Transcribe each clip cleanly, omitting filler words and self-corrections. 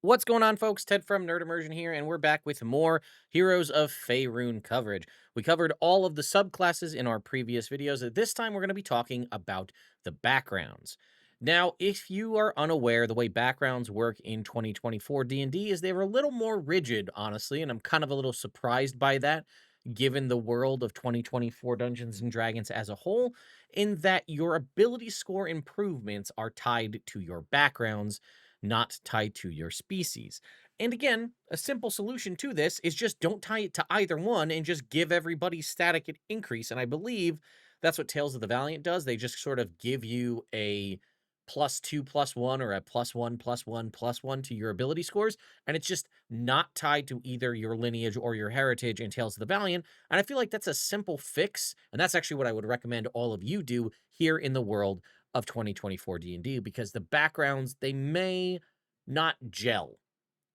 What's going on, folks? Ted from Immersion here, and we're back with more Heroes of Faerun coverage. We covered all of the subclasses in our previous videos. This time, we're going to be talking about the backgrounds. Now, if you are unaware, the way backgrounds work in 2024 D&D is they were a little more rigid, honestly, and I'm kind of a little surprised by that, given the world of 2024 Dungeons and Dragons as a whole, in that your ability score improvements are tied to your backgrounds, not tied to your species. And again, a simple solution to this is just don't tie it to either one and just give everybody static increase. And I believe that's what Tales of the Valiant does. They just sort of give you a +2 +1 or a +1 +1 +1 to your ability scores. And it's just not tied to either your lineage or your heritage in Tales of the Valiant. And I feel like that's a simple fix. And that's actually what I would recommend all of you do here in the world of 2024 D&D, because the backgrounds, they may not gel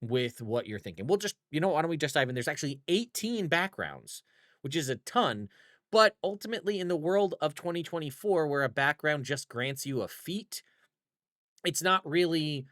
with what you're thinking. We'll just, why don't we just dive in? There's actually 18 backgrounds, which is a ton. But ultimately, in the world of 2024, where a background just grants you a feat, it's not really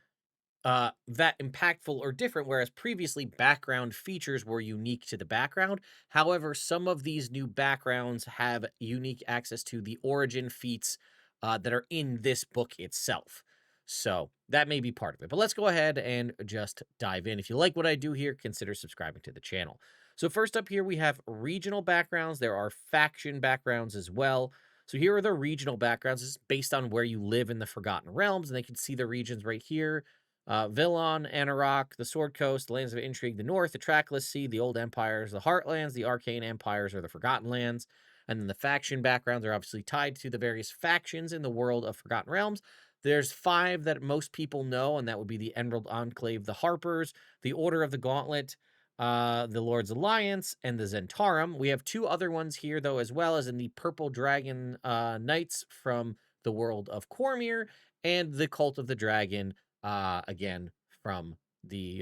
that impactful or different, whereas previously background features were unique to the background. However, some of these new backgrounds have unique access to the origin feats that are in this book itself. So that may be part of it. But let's go ahead and just dive in. If you like what I do here, consider subscribing to the channel. So first up here, we have regional backgrounds. There are faction backgrounds as well. So here are the regional backgrounds. This is based on where you live in the Forgotten Realms, and they can see the regions right here. Villon, Anarok, the Sword Coast, the Lands of Intrigue, the North, the Trackless Sea, the Old Empires, the Heartlands, the Arcane Empires, or the Forgotten Lands. And then the faction backgrounds are obviously tied to the various factions in the world of Forgotten Realms. There's 5 that most people know, and that would be the Emerald Enclave, the Harpers, the Order of the Gauntlet, the Lord's Alliance, and the Zentarum. We have 2 other ones here, though, as well as in the Purple Dragon Knights from the world of Cormyr, and the Cult of the Dragon, again, from the,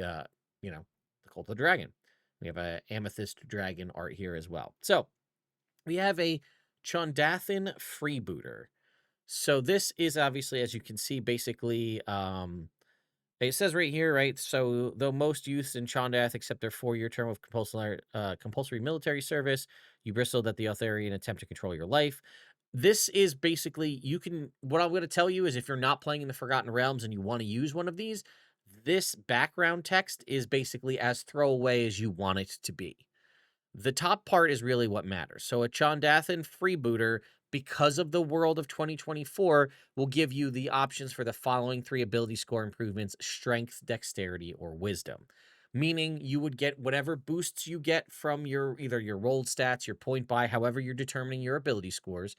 the Cult of the Dragon. We have a Amethyst Dragon art here as well. So we have a Chondathan Freebooter. So this is obviously, as you can see, basically, it says right here, right? So though most youths in Chondath accept their 4-year term of compulsory military service, you bristled at the Arthurian attempt to control your life. This is basically, what I'm going to tell you is, if you're not playing in the Forgotten Realms and you want to use one of these, this background text is basically as throwaway as you want it to be. The top part is really what matters. So a Chondathan freebooter, because of the world of 2024, will give you the options for the following 3 ability score improvements: strength, dexterity, or wisdom. Meaning you would get whatever boosts you get from either your rolled stats, your point buy, however you're determining your ability scores.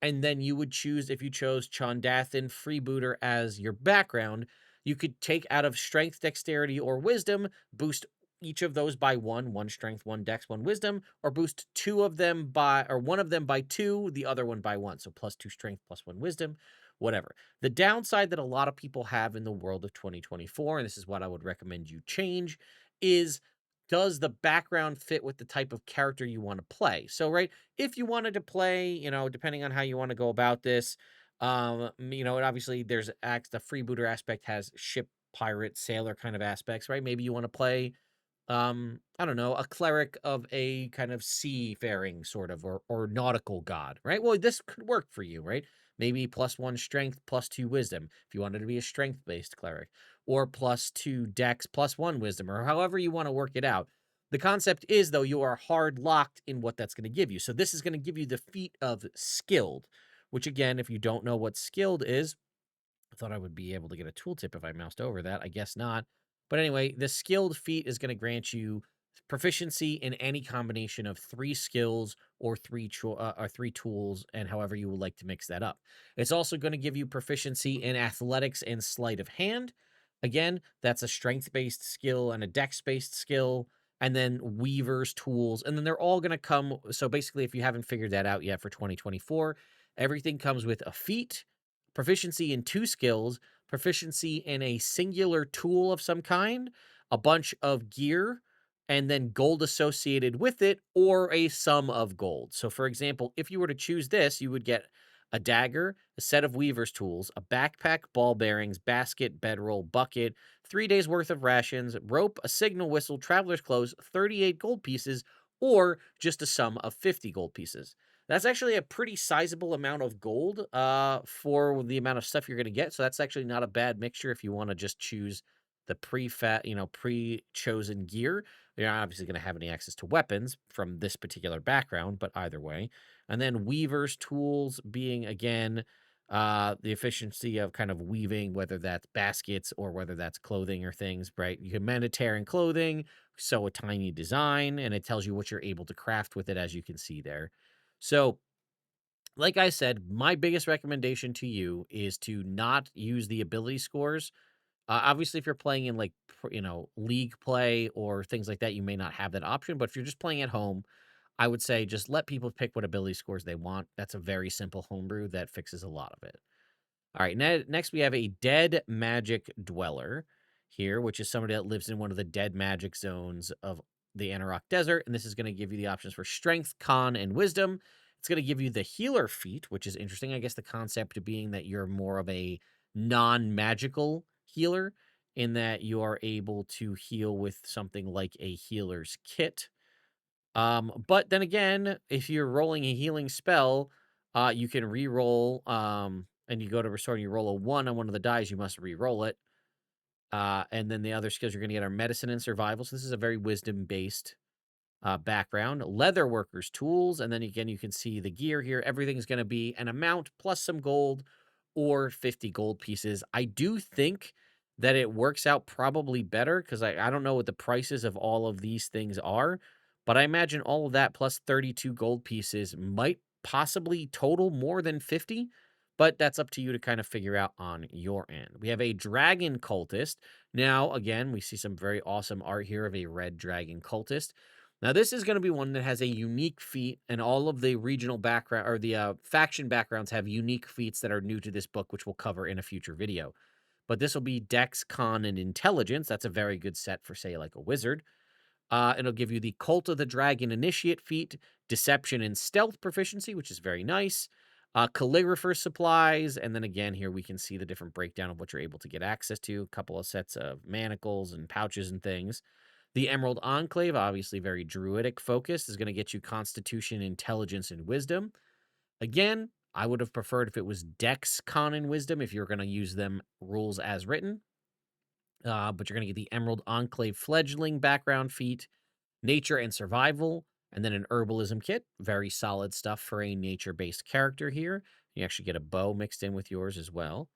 And then you would choose, if you chose Chondathan Freebooter as your background, you could take out of strength, dexterity, or wisdom, boost each of those by 1 strength, 1 dex, 1 wisdom, or boost 2 of them by, or one of them by 2, the other one by 1. So +2 strength, +1 wisdom, whatever. The downside that a lot of people have in the world of 2024, and this is what I would recommend you change, is, does the background fit with the type of character you want to play? So, right, if you wanted to play, depending on how you want to go about this, and obviously the freebooter aspect has ship, pirate, sailor kind of aspects, right? Maybe you want to play, I don't know, a cleric of a kind of seafaring sort of, or nautical god, right? Well, this could work for you, right? Maybe +1 strength, +2 wisdom, if you wanted to be a strength-based cleric, or +2 dex, +1 wisdom, or however you want to work it out. The concept is, though, you are hard locked in what that's going to give you. So this is going to give you the feat of skilled, which, again, if you don't know what skilled is, I thought I would be able to get a tooltip if I moused over that. I guess not. But anyway, the skilled feat is going to grant you proficiency in any combination of 3 skills or 3 tools, and however you would like to mix that up. It's also going to give you proficiency in athletics and sleight of hand. Again, that's a strength-based skill and a dex-based skill, and then weaver's tools, and then they're all going to come. So basically, if you haven't figured that out yet for 2024, everything comes with a feat, proficiency in 2 skills, proficiency in a singular tool of some kind, a bunch of gear, and then gold associated with it, or a sum of gold. So, for example, if you were to choose this, you would get a dagger, a set of weaver's tools, a backpack, ball bearings, basket, bedroll, bucket, 3 days worth of rations, rope, a signal whistle, traveler's clothes, 38 gold pieces, or just a sum of 50 gold pieces. That's actually a pretty sizable amount of gold for the amount of stuff you're going to get. So that's actually not a bad mixture if you want to just choose the pre-chosen gear. You're not obviously going to have any access to weapons from this particular background, but either way. And then weaver's tools being, again, the efficiency of kind of weaving, whether that's baskets or whether that's clothing or things, right? You can mend a tear in clothing, sew a tiny design, and it tells you what you're able to craft with it, as you can see there. So, like I said, my biggest recommendation to you is to not use the ability scores. Obviously, if you're playing in like, league play or things like that, you may not have that option. But if you're just playing at home, I would say just let people pick what ability scores they want. That's a very simple homebrew that fixes a lot of it. All right, next we have a dead magic dweller here, which is somebody that lives in one of the dead magic zones of the Anarok Desert. And this is going to give you the options for strength, con, and wisdom. It's going to give you the healer feat, which is interesting. I guess the concept being that you're more of a non-magical healer in that you are able to heal with something like a healer's kit. But then again, if you're rolling a healing spell, you can re-roll, and you go to restore and you roll a 1 on one of the dice, you must re-roll it. And then the other skills you're going to get are medicine and survival. So this is a very wisdom-based background. Leather workers tools, and then again, you can see the gear here. Everything's going to be an amount plus some gold or 50 gold pieces. I do think that it works out probably better because I don't know what the prices of all of these things are, but I imagine all of that plus 32 gold pieces might possibly total more than 50, but that's up to you to kind of figure out on your end. We have a dragon cultist. Now, again, we see some very awesome art here of a red dragon cultist. Now, this is going to be one that has a unique feat, and all of the regional background or the faction backgrounds have unique feats that are new to this book, which we'll cover in a future video. But this will be Dex, Con, and Intelligence. That's a very good set for, say, like a wizard. It'll give you the Cult of the Dragon Initiate feat, Deception and Stealth proficiency, which is very nice. Calligrapher supplies, and then again, here we can see the different breakdown of what you're able to get access to. A couple of sets of manacles and pouches and things. The Emerald Enclave, obviously very druidic focused, is going to get you Constitution, Intelligence, and Wisdom. Again, I would have preferred if it was Dex, Con, and Wisdom if you're going to use them rules as written. But you're going to get the Emerald Enclave Fledgling background feat, Nature and Survival, and then an Herbalism kit. Very solid stuff for a nature-based character here. You actually get a bow mixed in with yours as well.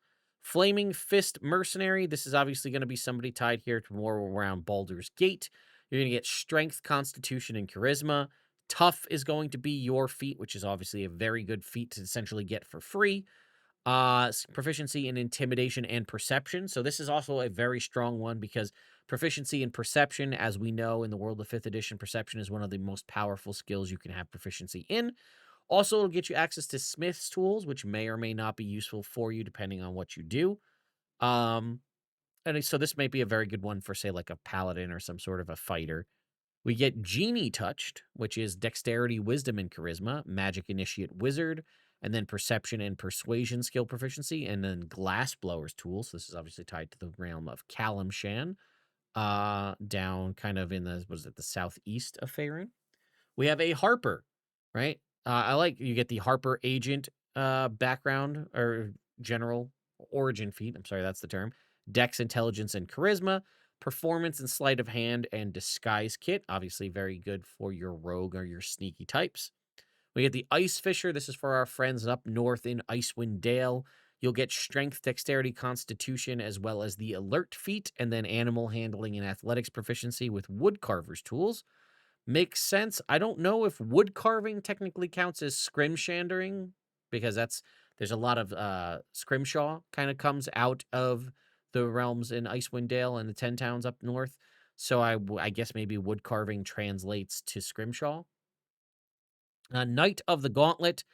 Flaming Fist Mercenary. This is obviously going to be somebody tied here to more around Baldur's Gate. You're going to get Strength, Constitution, and Charisma. Tough is going to be your feat, which is obviously a very good feat to essentially get for free. Proficiency in Intimidation and Perception. So this is also a very strong one because proficiency in Perception, as we know in the world of 5th edition, Perception is one of the most powerful skills you can have proficiency in. Also, it'll get you access to Smith's tools, which may or may not be useful for you depending on what you do. And so this may be a very good one for, say, like a paladin or some sort of a fighter. We get Genie Touched, which is Dexterity, Wisdom, and Charisma, Magic Initiate Wizard, and then Perception and Persuasion skill proficiency, and then Glass Blower's tools. This is obviously tied to the realm of Kalimshan, down kind of in the, the southeast of Faerun. We have a Harper, right? I like you get the Harper Agent background or general origin feat. I'm sorry, that's the term. Dex, Intelligence, and Charisma. Performance and Sleight of Hand and Disguise kit. Obviously very good for your rogue or your sneaky types. We get the Ice Fisher. This is for our friends up north in Icewind Dale. You'll get Strength, Dexterity, Constitution, as well as the Alert feat, and then Animal Handling and Athletics proficiency with Woodcarver's tools. Makes sense. I don't know if wood carving technically counts as scrimshandering because there's a lot of scrimshaw kind of comes out of the realms in Icewind Dale and the 10 towns up north. So I guess maybe wood carving translates to scrimshaw. Knight of the Gauntlet.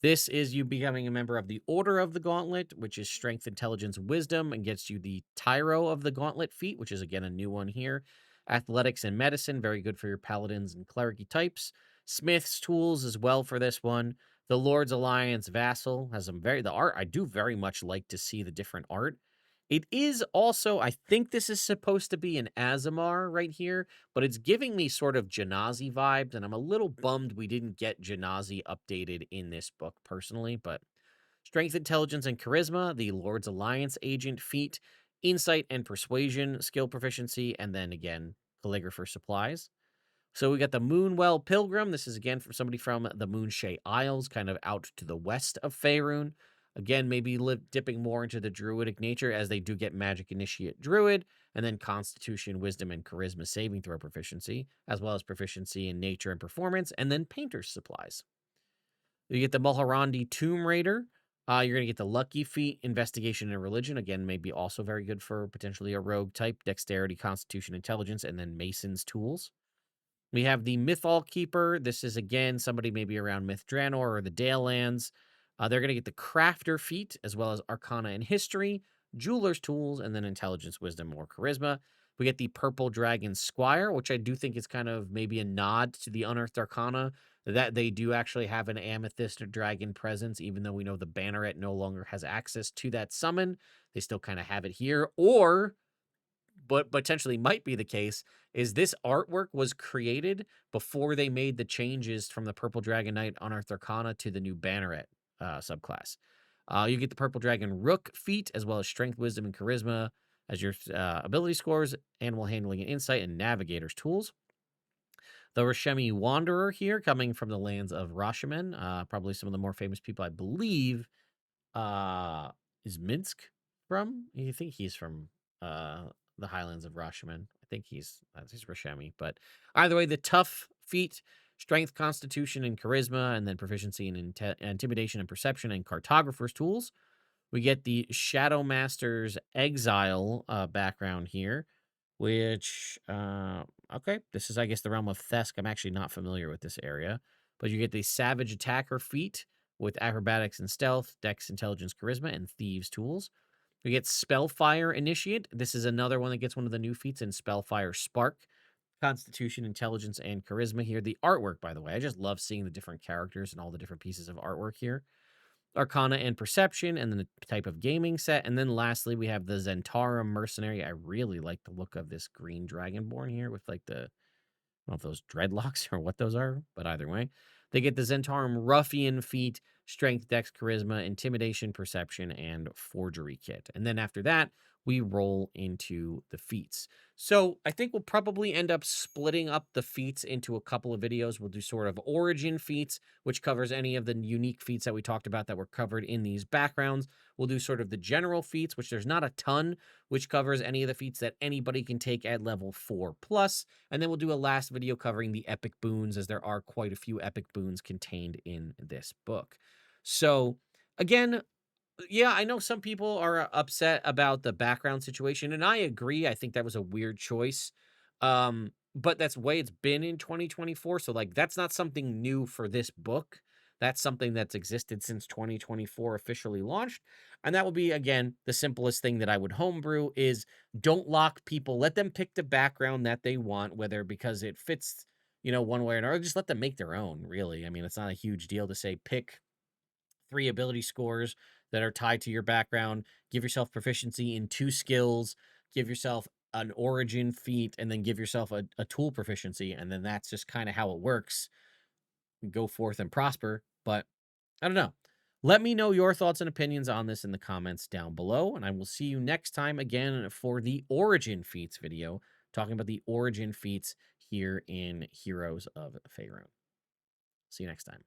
This is you becoming a member of the Order of the Gauntlet, which is Strength, Intelligence, Wisdom, and gets you the Tyro of the Gauntlet feat, which is again a new one here. Athletics and Medicine, very good for your paladins and clericy types. Smith's tools as well for this one. The Lord's Alliance Vassal has some the art. I do very much like to see the different art. It is also, I think this is supposed to be an Azamar right here, but it's giving me sort of Genasi vibes, and I'm a little bummed we didn't get Genasi updated in this book personally, but Strength, Intelligence, and Charisma, the Lord's Alliance Agent feat, Insight and Persuasion skill proficiency, and then again, Calligrapher supplies. So we got the Moonwell Pilgrim. This is again from somebody from the Moonshae Isles, kind of out to the west of Faerun. Again, maybe dipping more into the druidic nature as they do get Magic Initiate Druid, and then Constitution, Wisdom, and Charisma saving throw proficiency, as well as proficiency in Nature and Performance, and then Painter's Supplies. You get the Mulharandi Tomb Raider. You're going to get the Lucky Feat, Investigation, and Religion. Again, maybe also very good for potentially a rogue type, Dexterity, Constitution, Intelligence, and then Mason's Tools. We have the Mythal Keeper. This is, again, somebody maybe around Myth Draenor or the Dale Lands. They're going to get the Crafter feat, as well as Arcana and History, Jeweler's Tools, and then Intelligence, Wisdom, or Charisma. We get the Purple Dragon Squire, which I do think is kind of maybe a nod to the Unearthed Arcana, that they do actually have an Amethyst Dragon presence, even though we know the Banneret no longer has access to that summon. They still kind of have it here. Or but potentially might be the case, is this artwork was created before they made the changes from the Purple Dragon Knight Unearthed Arcana to the new Banneret subclass. You get the Purple Dragon Rook feat, as well as Strength, Wisdom, and Charisma as your ability scores, Animal Handling and Insight, and Navigator's Tools. The Rashemi Wanderer here, coming from the lands of Rashamen, probably some of the more famous people, I believe, is Minsk from? You think he's from the Highlands of Rashaman. I think he's Rashemi. But either way, the tough feat, strength, constitution, and charisma, and then proficiency in intimidation and perception and cartographer's tools. We get the Shadow Master's Exile background here, which, okay, this is, I guess, the realm of Thesk. I'm actually not familiar with this area. But you get the Savage Attacker feat with acrobatics and stealth, dex, intelligence, charisma, and thieves tools. We get Spellfire Initiate. This is another one that gets one of the new feats in Spellfire Spark. Constitution, Intelligence, and Charisma here. The artwork, by the way, I just love seeing the different characters and all the different pieces of artwork here. Arcana and Perception, and then the type of gaming set. And then lastly, we have the Zentarum Mercenary. I really like the look of this green Dragonborn here with like the, I don't know if those dreadlocks or what those are, but either way. They get the Zentarum Ruffian feat, Strength, Dex, Charisma, Intimidation, Perception, and Forgery kit. And then after that, we roll into the feats. So I think we'll probably end up splitting up the feats into a couple of videos. We'll do sort of origin feats, which covers any of the unique feats that we talked about that were covered in these backgrounds. We'll do sort of the general feats, which there's not a ton, which covers any of the feats that anybody can take at level 4+. And then we'll do a last video covering the epic boons, as there are quite a few epic boons contained in this book. So again, yeah, I know some people are upset about the background situation, and I agree. I think that was a weird choice. But that's the way it's been in 2024. So like that's not something new for this book. That's something that's existed since 2024 officially launched. And that will be, again, the simplest thing that I would homebrew is don't lock people. Let them pick the background that they want, whether because it fits, one way or another. Just let them make their own, really. I mean, it's not a huge deal to say pick 3 ability scores that are tied to your background, give yourself proficiency in 2 skills, give yourself an origin feat, and then give yourself a tool proficiency. And then that's just kind of how it works. Go forth and prosper. But I don't know. Let me know your thoughts and opinions on this in the comments down below. And I will see you next time again for the origin feats video, talking about the origin feats here in Heroes of Faerun. See you next time.